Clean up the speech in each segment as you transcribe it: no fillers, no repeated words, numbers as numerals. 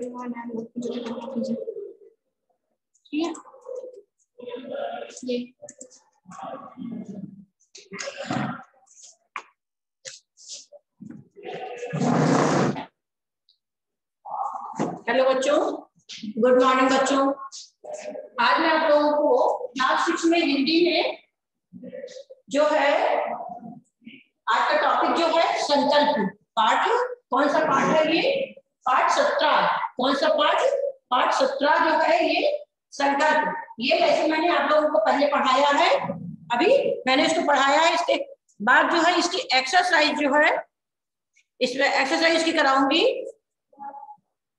परिवार नाम कीजिए। ठीक है ये हेलो बच्चों, गुड मॉर्निंग बच्चों। आज मैं आप लोगों को क्लास 6 में हिंदी में जो है आज का टॉपिक जो है संकल्प पाठ। कौन सा पाठ है ये? पाठ 17। कौन सा पाठ? पाठ 17 जो है ये संकल्प। ये वैसे मैंने आप लोगों को पहले पढ़ाया है, अभी मैंने इसको पढ़ाया है। इसके बाद जो है इसकी एक्सरसाइज जो है, इसमें एक्सरसाइज की कराऊंगी।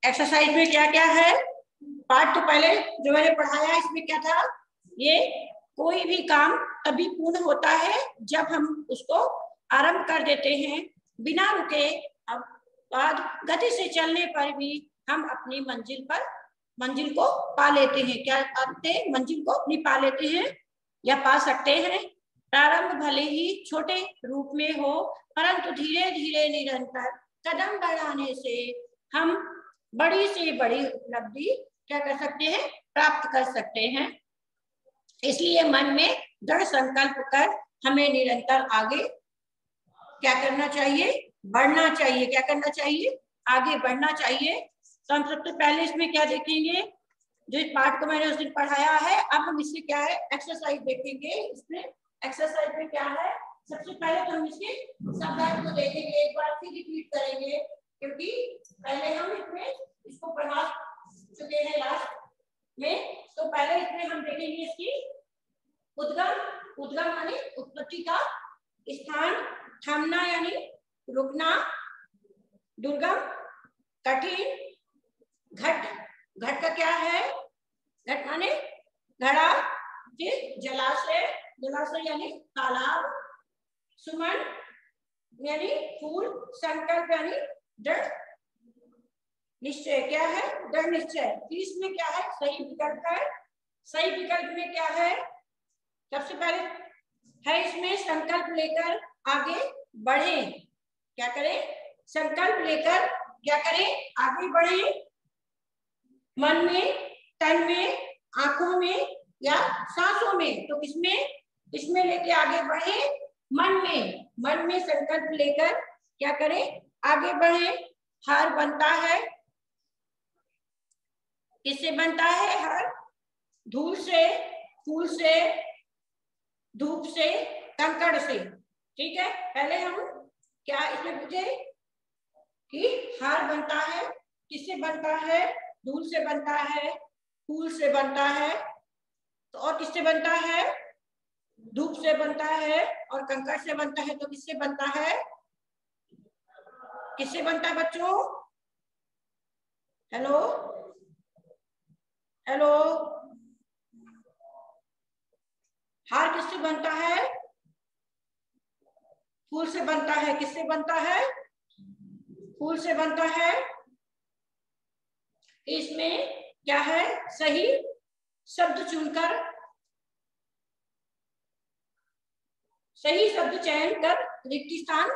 एक्सरसाइज में क्या क्या है? पाठ तो पहले जो मैंने पढ़ाया है इसमें क्या था, ये कोई भी काम तभी पूर्ण होता है जब हम उसको आरंभ कर देते हैं बिना रुके। अब बाद गति से चलने पर भी हम अपनी मंजिल को पा लेते हैं। क्या पाते? मंजिल को अपनी पा लेते हैं या पा सकते हैं। प्रारंभ भले ही छोटे रूप में हो, परंतु धीरे धीरे निरंतर कदम बढ़ाने से हम बड़ी से बड़ी उपलब्धि क्या कर सकते हैं? प्राप्त कर सकते हैं। इसलिए मन में दृढ़ संकल्प कर हमें निरंतर आगे क्या करना चाहिए? बढ़ना चाहिए। क्या करना चाहिए? आगे बढ़ना चाहिए। तो हम सबसे पहले इसमें क्या देखेंगे? जो इस पाठ को मैंने उस दिन पढ़ाया है, अब हम इसमें क्या है एक्सरसाइज देखेंगे। इसमें एक्सरसाइज में क्या है, सबसे पहले तो हम इसके शब्दार्थ को देखेंगे, एक बार फिर रिपीट करेंगे क्योंकि पहले हम इसमें इसको पढ़ा चुके हैं लास्ट में। तो पहले इसमें हम देखेंगे इसकी उद्गम यानी उत्पत्ति का स्थान, थमना यानी रुकना, दुर्गम कठिन, घट का क्या है? घट माने घड़ा, फिर जलाशय यानी तालाब, सुमन यानी फूल, संकल्प यानी दृढ़ निश्चय। क्या है? दृढ़ निश्चय। इसमें क्या है? सही विकल्प है। सही विकल्प में क्या है? सबसे पहले है इसमें संकल्प लेकर आगे बढ़े। क्या करें? संकल्प लेकर क्या करें? आगे बढ़े। मन में, तन में, आंखों में या सांसों में। तो इसमें लेके आगे बढ़े। मन में संकल्प लेकर क्या करें? आगे बढ़े। हार बनता है, किससे बनता है हार? धूल से, फूल से, धूप से, कंकड़ से। ठीक है, पहले हम क्या इसमें पूछे कि हार बनता है, किससे बनता है? धूल से बनता है, फूल से बनता है, तो और किससे बनता है? धूप से बनता है और कंकड़ से बनता है। तो किससे बनता है? किससे बनता है बच्चों? हेलो हेलो, हार किससे बनता है? फूल से बनता है। किससे बनता है? फूल से बनता है। इसमें क्या है? सही शब्द चुनकर, सही शब्द चयन कर रिक्त स्थान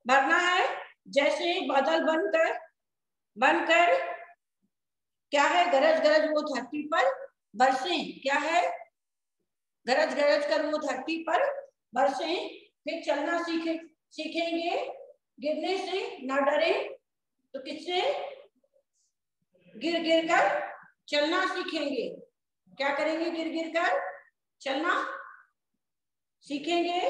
भरना है। जैसे बादल बनकर क्या है? गरज वो धरती पर बरसे। क्या है? गरज कर वो धरती पर बरसे। फिर चलना सीखेंगे, गिरने से न डरे। तो किससे? गिर कर चलना सीखेंगे। क्या करेंगे? गिर कर चलना सीखेंगे,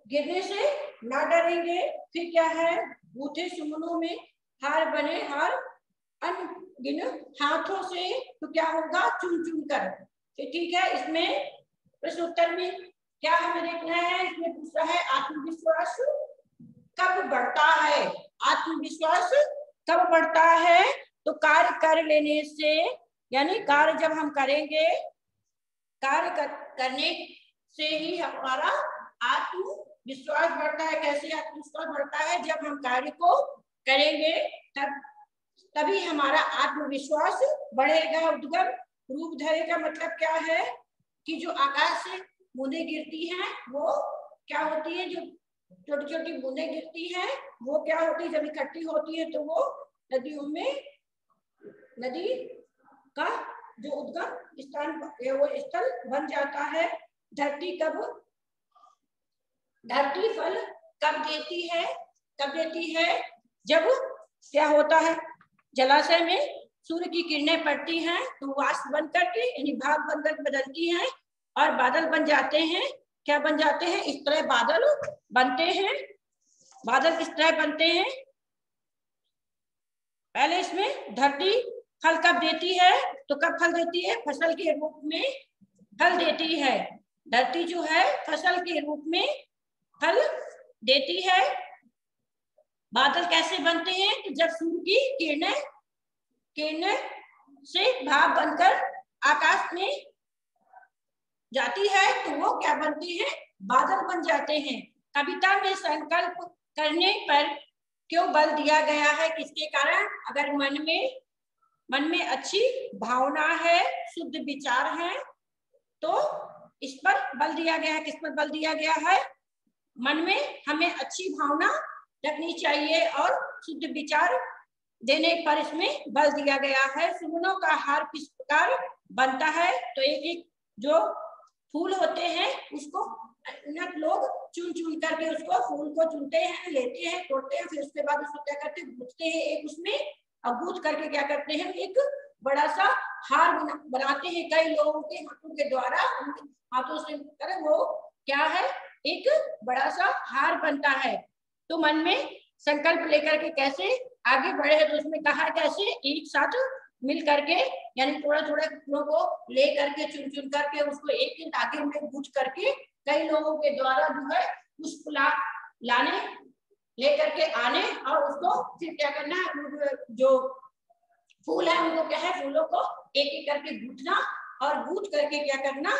गिरने से ना डरेंगे। फिर क्या है? बूथे सुमनों में हार बने, हार अनगिन हाथों से। तो क्या होगा? चुन कर। ठीक है, इसमें प्रश्न उत्तर में क्या हमें देखना है? इसमें पूछा है आत्मविश्वास कब बढ़ता है? आत्मविश्वास कब बढ़ता है? तो कार्य कर लेने से, यानी कार्य जब हम करेंगे, कार्य करने से ही हमारा आत्मविश्वास बढ़ता है। कैसे आत्मविश्वास बढ़ता है? जब हम कार्य को करेंगे तभी हमारा आत्मविश्वास बढ़ेगा। उद्गम रूप धरेगा मतलब क्या है कि जो आकाश से बूंदें गिरती हैं वो क्या होती है? जो छोटी छोटी बूंदें गिरती हैं, वो क्या होती है, जब इकट्ठी होती है तो वो नदियों में, नदी का जो उद्गम स्थान वो स्थल बन जाता है। धरती फल कब देती है, कब देती है, जब क्या होता है, जलाशय में सूर्य की किरणें पड़ती हैं तो वाष्प बन करके यानी भाप बनकर बदलती हैं और बादल बन जाते हैं। क्या बन जाते हैं, इस तरह बादल बनते हैं। बादल किस तरह बनते हैं, पहले इसमें धरती फल कब देती है, तो कब फल देती है, फसल के रूप में फल देती है। धरती जो है फसल के रूप में फल देती है। बादल कैसे बनते हैं, तो जब सूर्य की किरणें से भाप बनकर आकाश में जाती है तो वो क्या बनती है, बादल बन जाते हैं। कविता में संकल्प करने पर क्यों बल दिया गया है, किसके कारण, अगर मन में अच्छी भावना है, शुद्ध विचार है, तो इस पर बल दिया गया है। किस पर बल दिया गया है, मन में हमें अच्छी भावना रखनी चाहिए और शुद्ध विचार देने पर इसमें बल दिया गया है। फूलों का हार किस प्रकार बनता है, तो एक एक जो फूल होते हैं उसको अनेक लोग चुन करके उसको फूल को चुनते हैं, लेते हैं, तोड़ते हैं, फिर उसके बाद उसको क्या करते हैं, गूंथते हैं एक उसमें, और गूंथ करके क्या करते हैं, एक बड़ा सा हार बनाते हैं। कई लोगों के हाथों के द्वारा, हाथों से कर वो क्या है, एक बड़ा सा हार बनता है। तो मन में संकल्प लेकर के कैसे आगे बढ़े, तो उसमें कहा कैसे, एक साथ मिल करके, यानी थोड़ा थोड़ा फूलों को ले करके चुन करके उसको एक एक धागे में गूंथ करके कई लोगों के द्वारा जो है पुष्प लाने ले करके आने, और उसको फिर क्या करना है, जो फूल है उनको क्या है, फूलों को एक एक करके गूंथना और गूंथ करके क्या करना,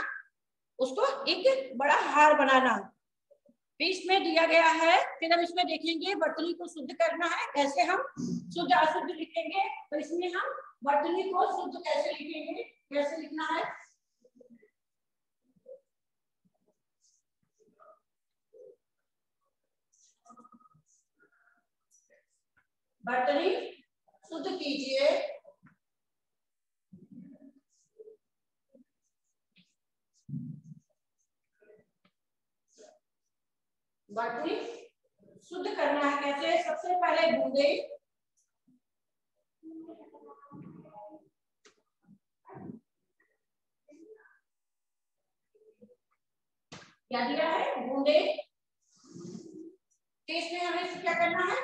उसको एक बड़ा हार बनाना। इसमें दिया गया है। फिर हम इसमें देखेंगे वर्तनी को शुद्ध करना है, कैसे हम शुद्ध अशुद्ध लिखेंगे, तो इसमें हम वर्तनी को शुद्ध कैसे लिखेंगे, कैसे लिखना है, वर्तनी शुद्ध कीजिए, वर्तनी शुद्ध करना है कैसे, सबसे पहले बूंदे, क्या दिया है, बूंदे, इसमें हमें क्या करना है,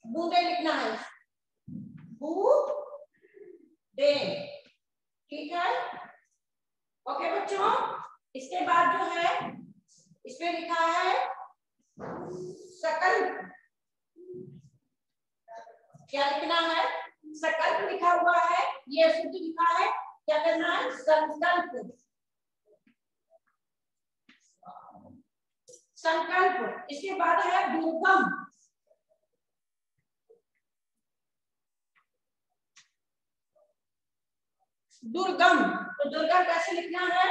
बूंदे लिखना है, बूंदे, ठीक है। ओके बच्चों, इसके बाद जो है इसमें लिखा है सकल्प, क्या लिखना है, सकल्प लिखा हुआ है, ये अशुद्ध लिखा है, क्या करना है, संकल्प, संकल्प। इसके बाद है दुर्गम, दुर्गम, तो दुर्गम कैसे लिखना है,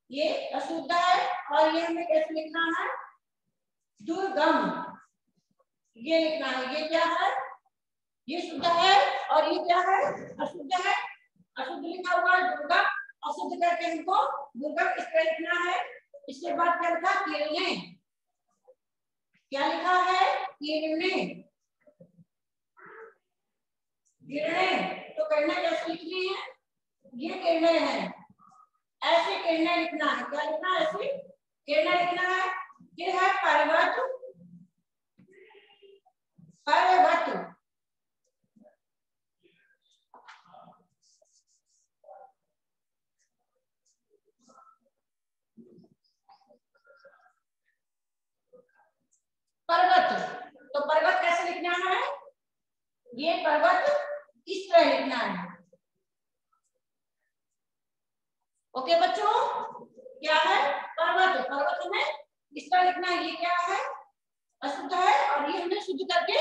ये अशुद्ध है और ये हमें कैसे लिखना है, दुर्गम, ये लिखना है। ये क्या है, ये शुद्ध है और ये क्या है, अशुद्ध है। अशुद्ध लिखा हुआ है दुर्गम, अशुद्ध करके हमको दुर्गम इस तरह लिखना है। इसके बाद क्या लिखा, किरणें, क्या लिखा है, किरणें, किरणें, तो किरणें कैसे लिखनी है, ये किरणें हैं, ऐसे किरणें लिखना है, क्या लिखना है, ऐसे किरणें लिखना है। फिर है पर्वत, पर्वत, पर्वत, तो पर्वत कैसे लिखना है, ये पर्वत इस तरह लिखना है। ओके बच्चों, क्या है, पर्वत, पर्वत में इस तरह लिखना है। ये क्या है, अशुद्ध है और ये हमने शुद्ध करके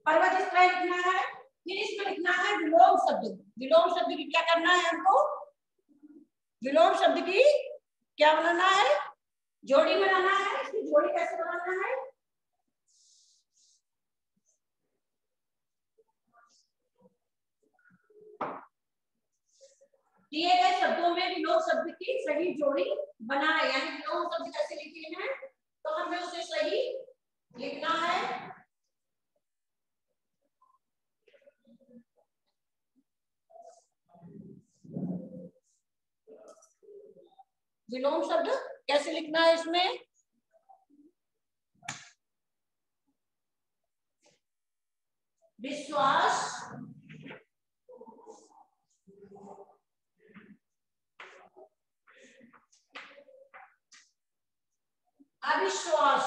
पर्वत इस तरह लिखना है। फिर इसमें लिखना है विलोम शब्द, विलोम शब्द की क्या करना है हमको, विलोम शब्द की क्या बनाना है, जोड़ी बनाना है। इसकी जोड़ी कैसे बनाना है? दिए गए शब्दों में विलोम शब्द की सही जोड़ी बनाए, यानी विलोम शब्द कैसे लिखे हैं तो हमें उसे सही लिखना है। विलोम शब्द कैसे लिखना है इसमें? विश्वास, अविश्वास,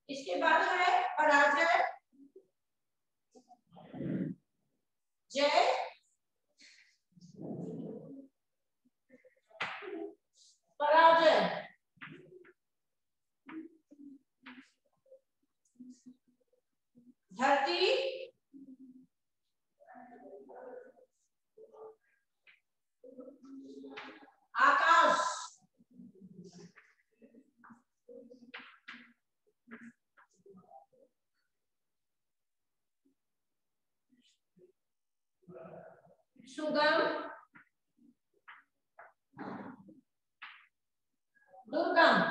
इसके बाद है पराजय, जय, पराजय, धरती, आकाश, सुगम, दुर्गम,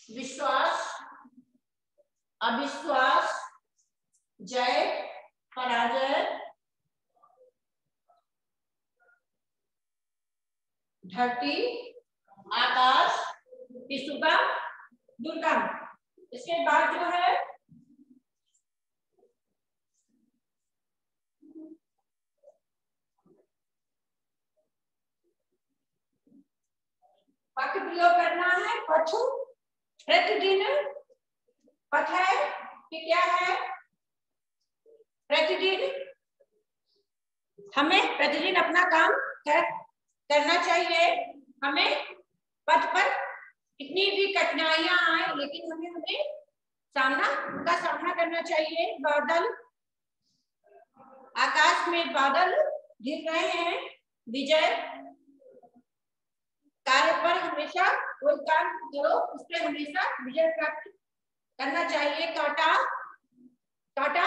विश्वास, अविश्वास, जय, पराजय, धरती, आकाश, सुगम, दुर्गम। इसके बाद जो है पथ प्रयोग करना है। पथ प्रतिदिन, पथ है कि क्या है? प्रतिदिन हमें प्रतिदिन अपना काम करना चाहिए। हमें पथ पर कितनी भी कठिनाइयां आए लेकिन हमें उनका सामना करना चाहिए। बादल, आकाश में बादल घिर रहे हैं। विजय, कार्य पर हमेशा कोई काम करो उस पर हमेशा विजय प्राप्त करना चाहिए। कांटा, कांटा,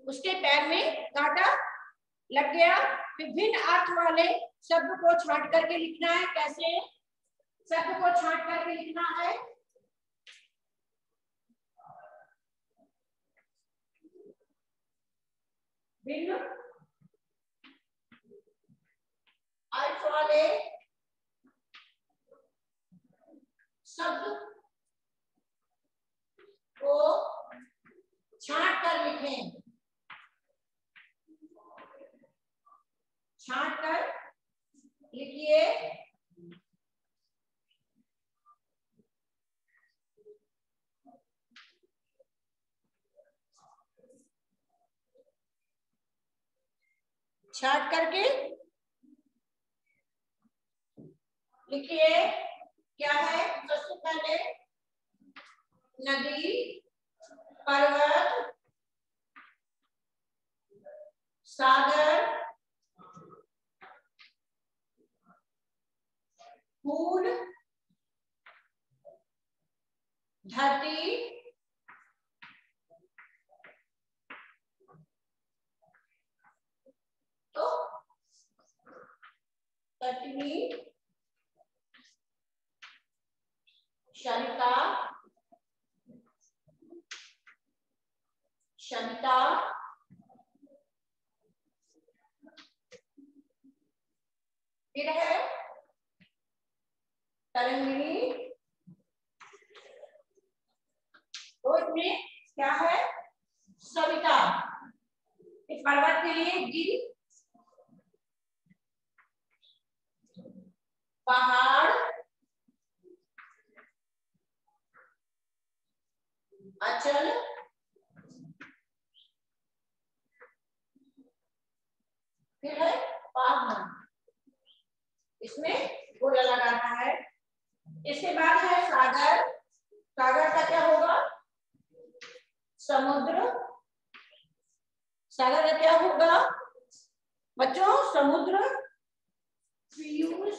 उसके पैर में कांटा लग गया। विभिन्न अर्थ वाले शब्द को छांट करके लिखना है। कैसे शब्द को छांट करके लिखना है? भिन्न अर्थ वाले शब्द को छांट कर लिखें। छांट कर लिखिए। छांट करके लिखिए। क्या है? सबसे पहले नदी, पर्वत, सागर, फूल, धरती, तो पृथ्वी, क्षमता, क्षमता, फिर है तरंगिणी। तो इसमें क्या है? सविता। इस पर्वत के लिए गिर, पहाड़, अचल, फिर है पहाड़। है सागर, सागर का क्या होगा? समुद्र। सागर का क्या होगा बच्चों? समुद्र। पीयूष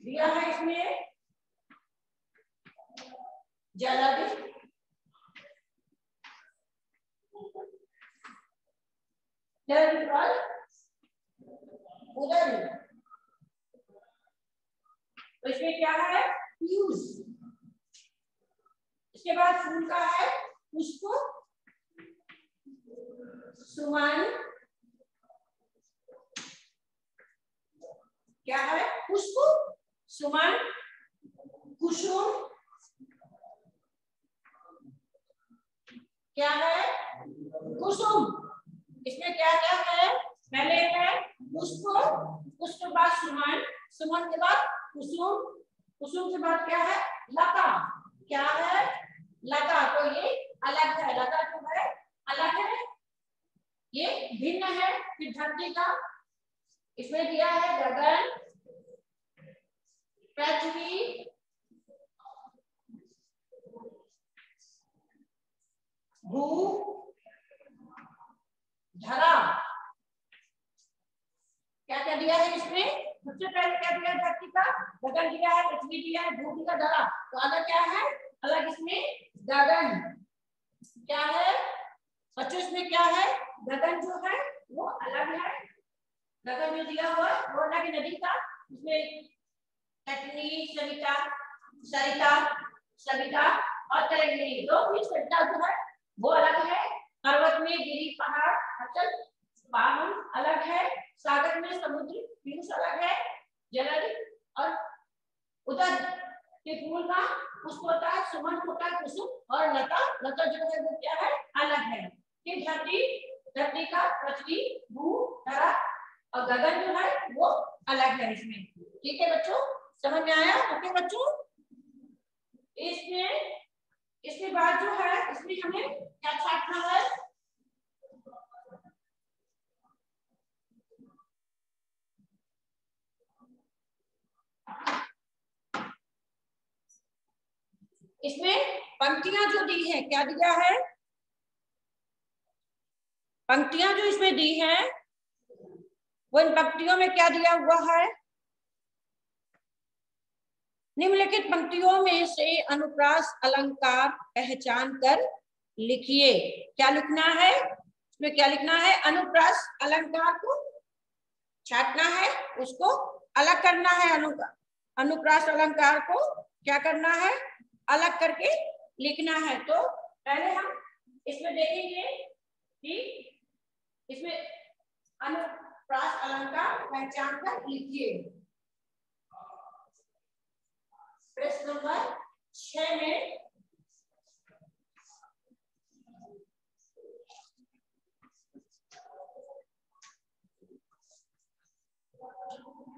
दिया है इसमें जलधि। उदर। तो इसमें क्या है? पीयूष। इसके बाद फूल का है पुष्प, सुमन। क्या है? पुष्प, सुमन, कुसुम। क्या है? कुसुम। इसमें क्या क्या है? पहले है पुष्प, पुष्प के बाद सुमन, सुमन के बाद कुसुम, कुसुम के बाद क्या है? लता। क्या है? लता। तो ये अलग है, लता जो है अलग है, ये भिन्न है। फिर धरती का इसमें दिया है गगन, पृथ्वी, भू, धरा। क्या क्या दिया है इसमें? सबसे पहले क्या दिया? धरती का गगन दिया है, पृथ्वी दिया है, भू दिया, धरा। तो अलग क्या है? अलग इसमें गगन। क्या है बच्चों? इसमें क्या है? गगन जो है वो अलग है। गगन जो दिया हुआ है वो अलग है। नदी का इसमें कटनी, सरिता, सरिता, सविता और तरंगिणी। दो भी सरिता जो है वो अलग है। पर्वत में गिरी, पहाड़, अचल, वाहन अलग है। सागर में समुद्र, पीयूष अलग है। जलधि और उदर के फूल का पुष्प होता है, सुमन होता है, कुसुम। और लता, लता जो है वो क्या है? अलग है। फिर धरती, धरती का पृथ्वी, भू, धरा और गगन जो है वो अलग है इसमें। ठीक है बच्चों, समझ में आया? ओके बच्चों, इसमें इसके बाद जो है इसमें हमें क्या छाटना है? इसमें पंक्तियां जो दी है, क्या दिया है? पंक्तियां जो इसमें दी है वो इन पंक्तियों में क्या दिया हुआ है? निम्नलिखित पंक्तियों में से अनुप्रास अलंकार पहचान कर लिखिए। क्या लिखना है इसमें? क्या लिखना है? अनुप्रास अलंकार को छाटना है, उसको अलग करना है। अनुप्रास अलंकार को क्या करना है? अलग करके लिखना है। तो पहले हम इसमें देखेंगे कि इसमें अनुप्रास अलंकार पहचान कर लिखिए। प्रश्न नंबर 6 में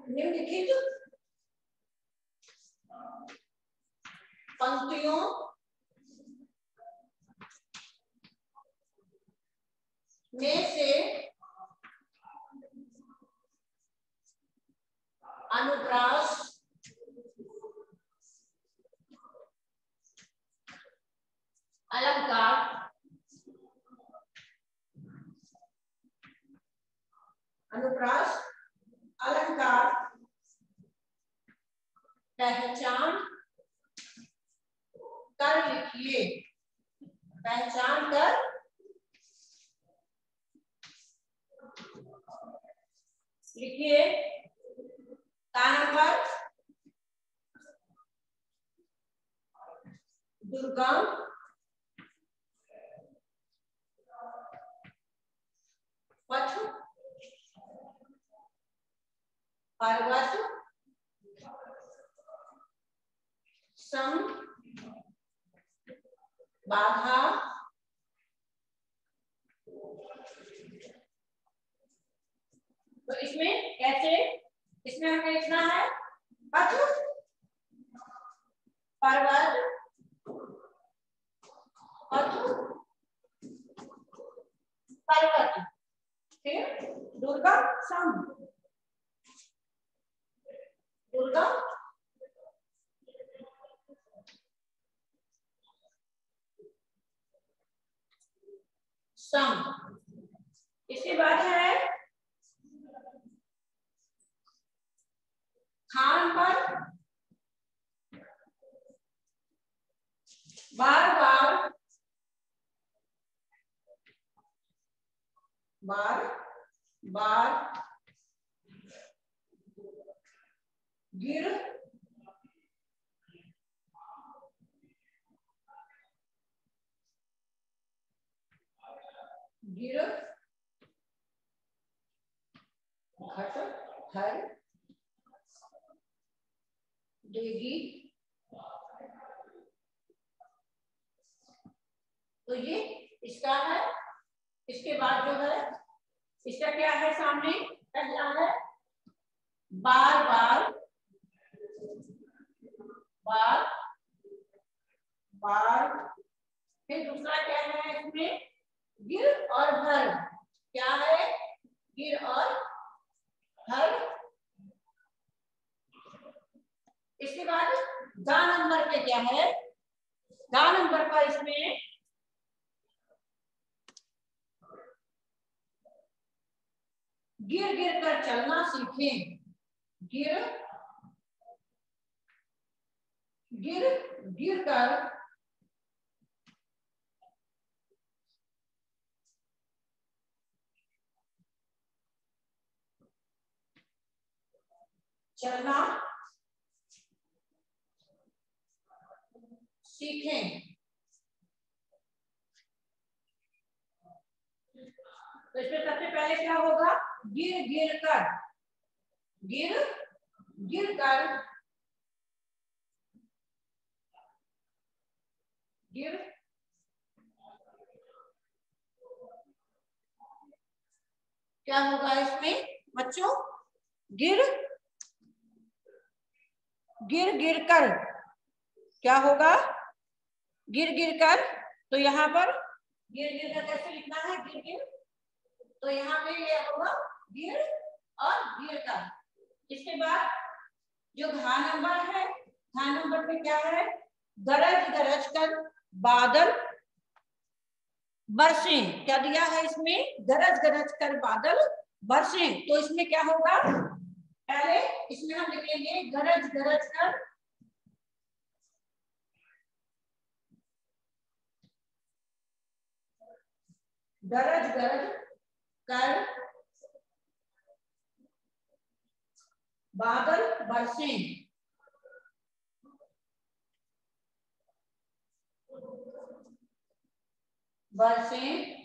निम्नलिखित पंक्तियों में से अनुप्रास अलंकार अनुप्रास अलंकार पहचान कर लिखिए। पहचान कर लिखिए। का नंबर दुर्गम, पथ, पर्वत, सम, बाधा, तो इसमें कैसे? इसमें हमें लिखना है पथ, पर्वत, पथ, पर्वत, फिर दुर्गम, सम, दुर्गम, सम। इसके बाद है खान पर बार बार बार बार गिर गिर घट हर देगी। तो ये इसका है। इसके बाद जो है इसका क्या है, सामने पहला है बार बार बार बार, फिर दूसरा क्या है इसमें गिर और भर। क्या है, गिर और भर। इसके बाद गा नंबर पे क्या है, गा नंबर पर इसमें गिर गिर कर चलना सीखें। गिर गिर गिर कर चलना सीखें। तो इसमें सबसे पहले क्या होगा, गिर गिर कर, गिर गिर कर गिर क्या होगा इसमें बच्चों, गिर गिर गिर कर क्या होगा, गिर गिर कर। तो यहाँ पर गिर गिर कर कैसे लिखना है, गिर गिर, तो यहाँ पे ये होगा गिर और गिर कर। इसके बाद जो घा नंबर है, घा नंबर पे क्या है, गरज गरज कर बादल बरसे। क्या दिया है इसमें, गरज गरज कर बादल बरसे। तो इसमें क्या होगा, पहले इसमें हम लिखेंगे गरज गरज कर गरज गरज कर बादल बरसे। बरसे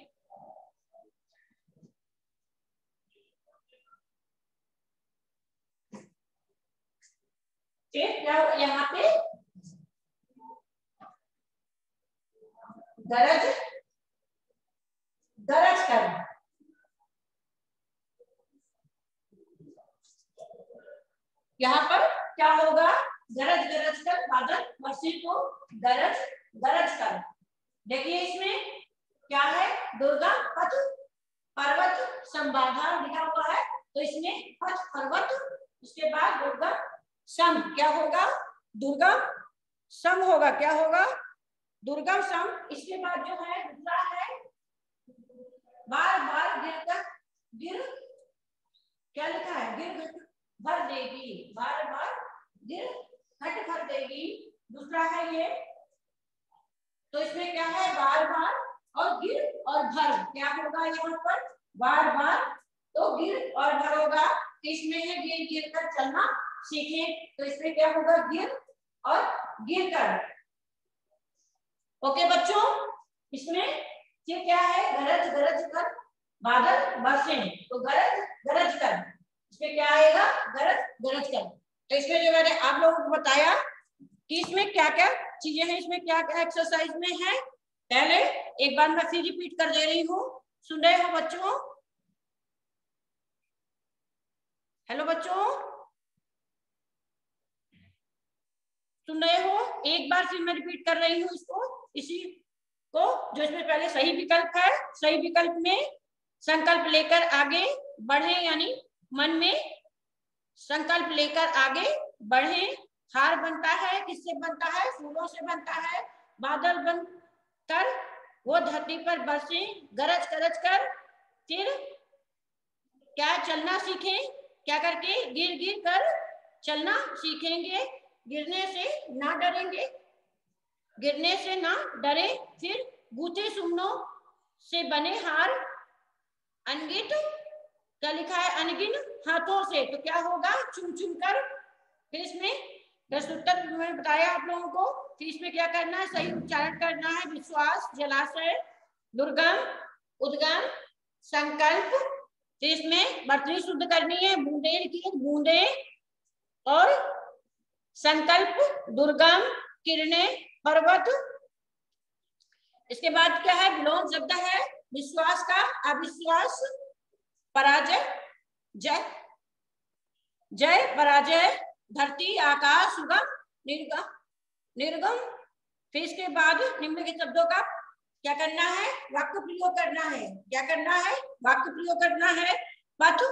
क्या यहाँ पे गरज गरज कर, यहाँ पर क्या होगा, गरज गरज कर बादल बरसे। को गरज गरज कर। देखिए इसमें क्या है, दुर्गा पथ पर्वत संबाधा लिखा हुआ है। तो इसमें पथ पर्वत, उसके बाद दुर्गा सम क्या होगा, दुर्गम सम होगा। क्या होगा, दुर्गम सम। इसके बाद जो है दूसरा है बार बार गिर कर, गिर क्या लिखा है, गिर घट भर देगी। बार बार गिर घट भर देगी, दूसरा है ये। तो इसमें क्या है, बार बार और गिर और भर। क्या होगा यहाँ पर, बार बार तो गिर और भर होगा। इसमें है गिर गिर कर चलना सीखें। तो इसमें क्या होगा, गिर और गिर कर। ओके बच्चों, इसमें ये क्या है, गरज गरज कर बादल बरसे। तो गरज गरज कर, इसमें क्या आएगा, गरज गरज कर। तो इसमें जो मैंने आप लोगों को बताया कि इसमें क्या क्या चीजें हैं, इसमें क्या क्या एक्सरसाइज में है, पहले एक बार मैं फिर रिपीट कर दे रही हूँ। सुन रहे हो बच्चों, हेलो बच्चों, सुन रहे हो, एक बार फिर मैं रिपीट कर रही हूँ इसको, इसी को जो इसमें पहले सही विकल्प है, सही विकल्प में संकल्प लेकर आगे बढ़े, यानी मन में संकल्प लेकर आगे बढ़े। हार बनता है, किससे बनता है, फूलों से बनता है। बादल बनकर वो धरती पर बरसे गरज गरज कर, फिर क्या चलना सीखें, क्या करके गिर गिर कर चलना सीखेंगे, गिरने से ना डरेंगे, गिरने से ना डरे, फिर गूथे सुमनों से बने हार, अनगित क्या लिखा है, अनगिन हाथों से, तो क्या होगा, चुन चुन कर। फिर इसमें प्रश्नोत्तर मैंने बताया आप लोगों को, फिर इसमें क्या करना है, सही उच्चारण करना है, विश्वास, जलाशय, दुर्गम, उद्गम, संकल्प। फिर इसमें वर्तनी शुद्ध करनी है, बूंदे लिखी है, बूंदे, और संकल्प, दुर्गम, किरणें, पर्वत। इसके बाद क्या है, विलोम शब्द है, विश्वास का अविश्वास, पराजय, जय, जय, पराजय, धरती, आकाश, सुगम, निर्गम, निर्गम। फिर इसके बाद निम्नलिखित शब्दों का क्या करना है, वाक्य प्रयोग करना है, क्या करना है, वाक्य प्रयोग करना है, पथ,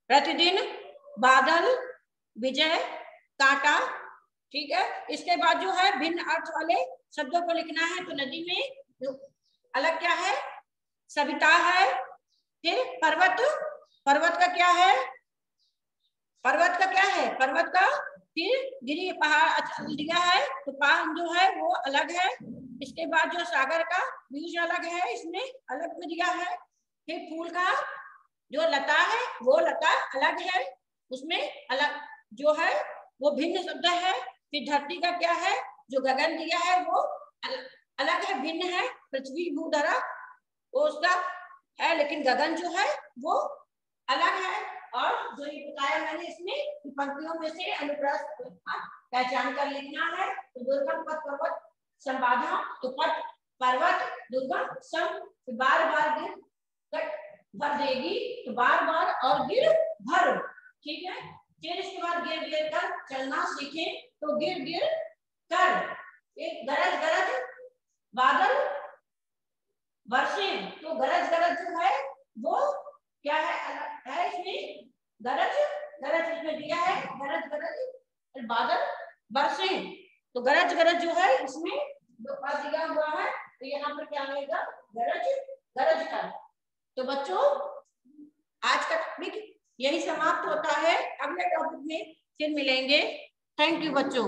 प्रतिदिन, बादल, विजय, कांटा, ठीक है। इसके बाद जो है भिन्न अर्थ वाले शब्दों को लिखना है, तो नदी में अलग क्या है, सविता है, फिर पर्वत, पर्वत का क्या है, पर्वत का क्या है, पर्वत का, फिर गिरी पहाड़ दिया है, तो पहाड़ जो है वो अलग है। इसके बाद जो सागर का बीज अलग है, इसमें अलग में दिया है। फिर फूल का जो लता है वो लता अलग है, उसमें अलग जो है वो भिन्न शब्द है। फिर धरती का क्या है, जो गगन दिया है वो अलग है, भिन्न है। पृथ्वी भूधरा वो उसका है, लेकिन गगन जो है वो अलग है। और जो ये बताया मैंने इसमें पंक्तियों में से अनुप्रास पहचान कर लिखना है। तो दुर्गम पथ पर्वत संबाधा, तो पथ पर्वत दुर्गम सम, बार बार गिर भर देगी, तो बार बार और गिर भर, ठीक है। फिर इसके बाद गिर गिर कर चलना सीखें, तो गिर गिर कर, एक गरज गरज बादल वर्षे, तो गरज गरज जो है वो क्या है इसमें, गरज गरज इसमें दिया है, गरज गरज बादल बरसे, तो गरज गरज जो है इसमें दिया हुआ है, तो यहाँ पर क्या आएगा, गरज गरज का। तो बच्चों आज का टॉपिक यही समाप्त होता है, अगले टॉपिक में फिर मिलेंगे। थैंक यू बच्चों।